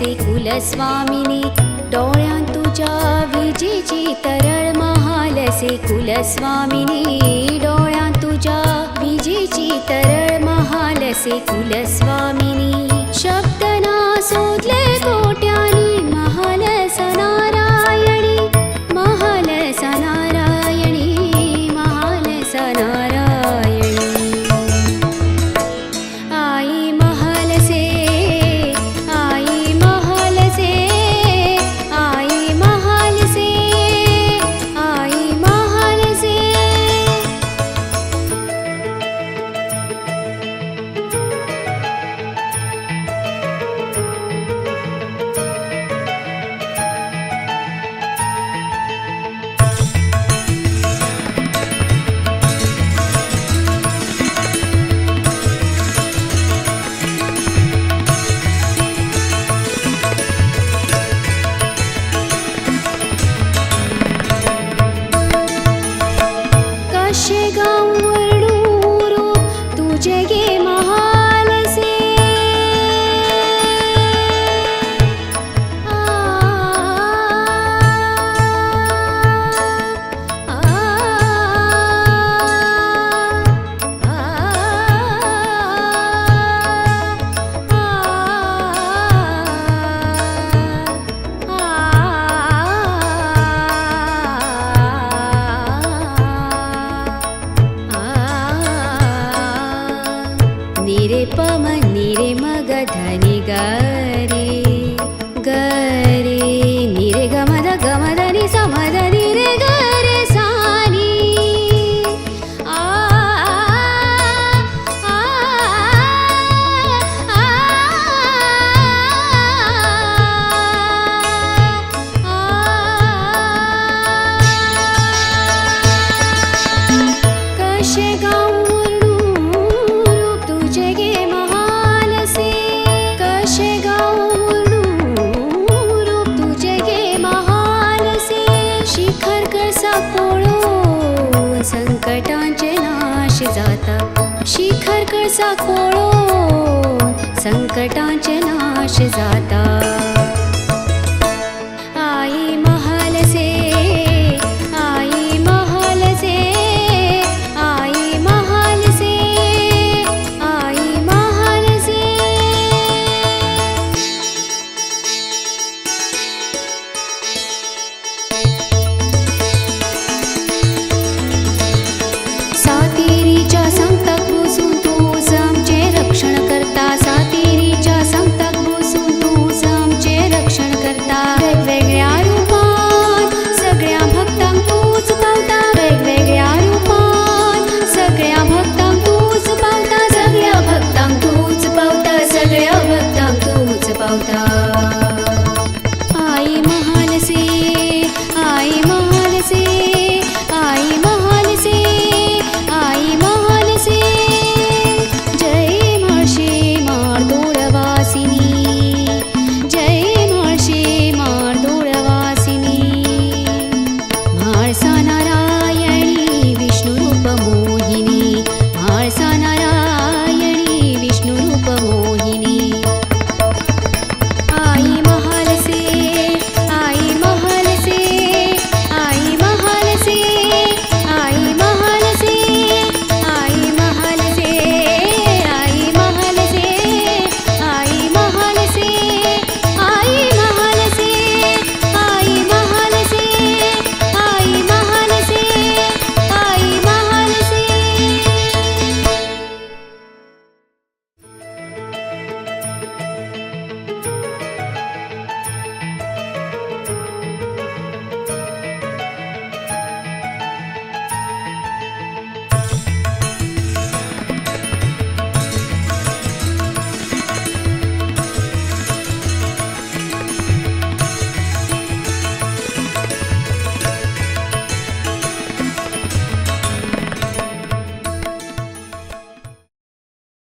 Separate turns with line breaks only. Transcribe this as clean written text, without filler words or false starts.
महालसे कुलस्वामिनी डोळ्यां तुझ्या विजेची तरळ महालसे कुलस्वामिनी डोळ्यां तुझ्या विजेची तरळ महालसे कुलस्वामिनी शब्द ना शोधले कोट्यानी महालस नारायणी महालस नारायणी महालस नारायणी आई महालसे आई महालसे आई महालसे आई महालसे कशे गाऊं वर्णू रूप तुझे गे महालसे आ, आ, निरे पम निरे मग धनि गरे गरे निरे गमद गमद नि समद निरे गरे सानी आ आ कशे गाऊं रूप तुझे गे महालसे कशे गाऊं रूप तुझे गे महालसे शिखर कसा कोळो संकटांचे नाश जाता शिखर कसा कोळो संकटांचे नाश जाता